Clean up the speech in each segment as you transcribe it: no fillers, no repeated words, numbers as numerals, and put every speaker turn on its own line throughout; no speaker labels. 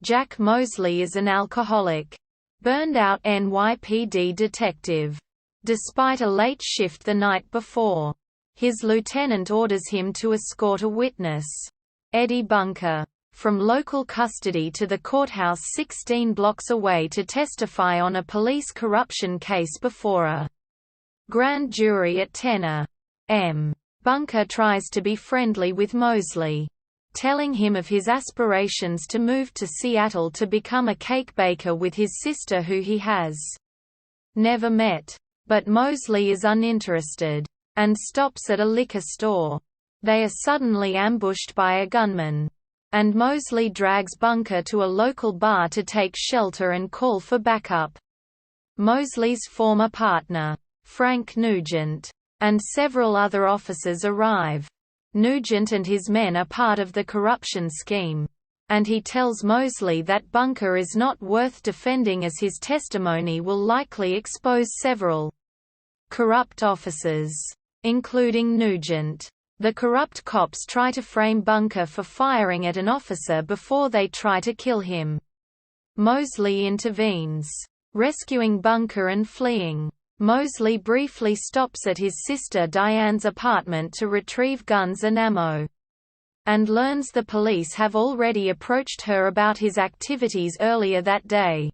Jack Mosley is an alcoholic, burned-out NYPD detective. Despite a late shift the night before, his lieutenant orders him to escort a witness, Eddie Bunker, from local custody to the courthouse 16 blocks away to testify on a police corruption case before a grand jury at 10 a.m. Bunker tries to be friendly with Mosley, telling him of his aspirations to move to Seattle to become a cake baker with his sister who he has never met. But Mosley is uninterested, and stops at a liquor store. They are suddenly ambushed by a gunman, and Mosley drags Bunker to a local bar to take shelter and call for backup. Mosley's former partner, Frank Nugent, and several other officers arrive. Nugent and his men are part of the corruption scheme, and he tells Mosley that Bunker is not worth defending as his testimony will likely expose several corrupt officers, including Nugent. The corrupt cops try to frame Bunker for firing at an officer before they try to kill him. Mosley intervenes, rescuing Bunker and fleeing. Mosley briefly stops at his sister Diane's apartment to retrieve guns and ammo, and learns the police have already approached her about his activities earlier that day.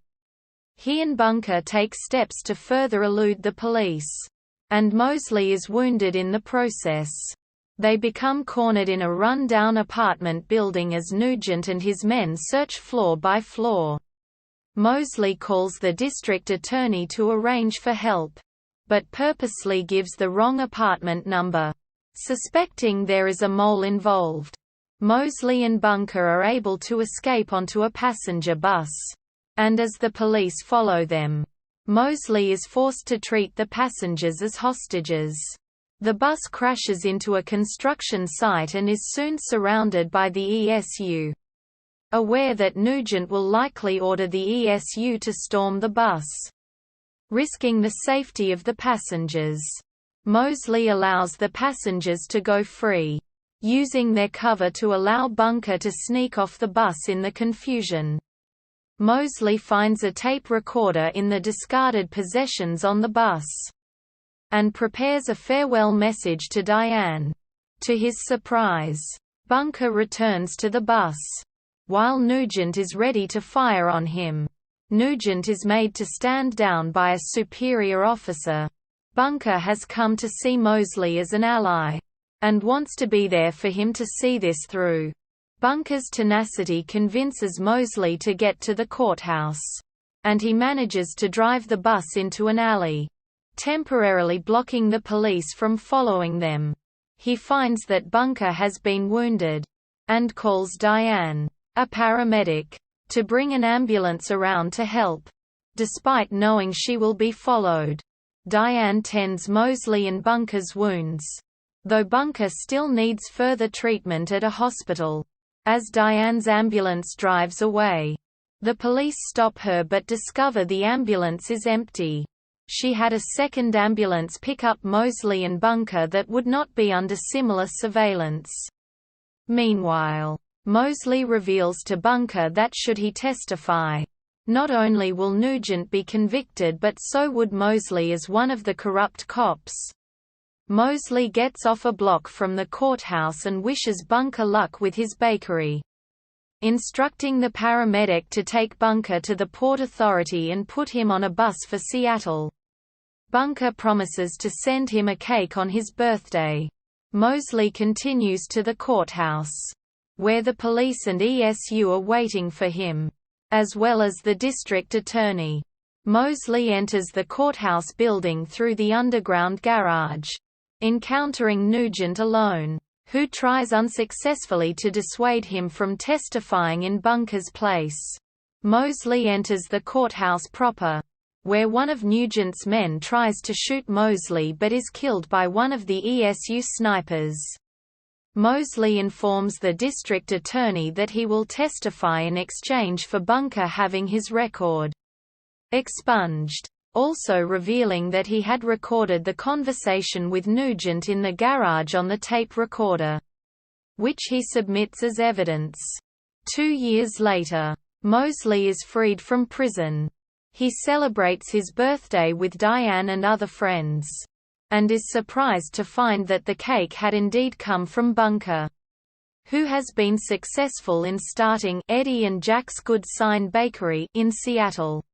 He and Bunker take steps to further elude the police, and Mosley is wounded in the process. They become cornered in a run-down apartment building as Nugent and his men search floor by floor. Mosley calls the district attorney to arrange for help, but purposely gives the wrong apartment number, suspecting there is a mole involved. Mosley and Bunker are able to escape onto a passenger bus, and as the police follow them, Mosley is forced to treat the passengers as hostages. The bus crashes into a construction site and is soon surrounded by the ESU. Aware that Nugent will likely order the ESU to storm the bus, risking the safety of the passengers, Mosley allows the passengers to go free, using their cover to allow Bunker to sneak off the bus in the confusion. Mosley finds a tape recorder in the discarded possessions on the bus, and prepares a farewell message to Diane. To his surprise, Bunker returns to the bus, while Nugent is ready to fire on him. Nugent is made to stand down by a superior officer. Bunker has come to see Mosley as an ally, and wants to be there for him to see this through. Bunker's tenacity convinces Mosley to get to the courthouse, and he manages to drive the bus into an alley, temporarily blocking the police from following them. He finds that Bunker has been wounded, and calls Diane, a paramedic, to bring an ambulance around to help. Despite knowing she will be followed, Diane tends Mosley and Bunker's wounds, though Bunker still needs further treatment at a hospital. As Diane's ambulance drives away, the police stop her but discover the ambulance is empty. She had a second ambulance pick up Mosley and Bunker that would not be under similar surveillance. Meanwhile, Mosley reveals to Bunker that should he testify, not only will Nugent be convicted but so would Mosley as one of the corrupt cops. Mosley gets off a block from the courthouse and wishes Bunker luck with his bakery, instructing the paramedic to take Bunker to the Port Authority and put him on a bus for Seattle. Bunker promises to send him a cake on his birthday. Mosley continues to the courthouse, where the police and ESU are waiting for him, as well as the district attorney. Mosley enters the courthouse building through the underground garage, encountering Nugent alone, who tries unsuccessfully to dissuade him from testifying in Bunker's place. Mosley enters the courthouse proper, where one of Nugent's men tries to shoot Mosley but is killed by one of the ESU snipers. Mosley informs the district attorney that he will testify in exchange for Bunker having his record expunged, also revealing that he had recorded the conversation with Nugent in the garage on the tape recorder, which he submits as evidence. 2 years later, Mosley is freed from prison. He celebrates his birthday with Diane and other friends, and is surprised to find that the cake had indeed come from Bunker, who has been successful in starting Eddie and Jack's Good Sign Bakery in Seattle.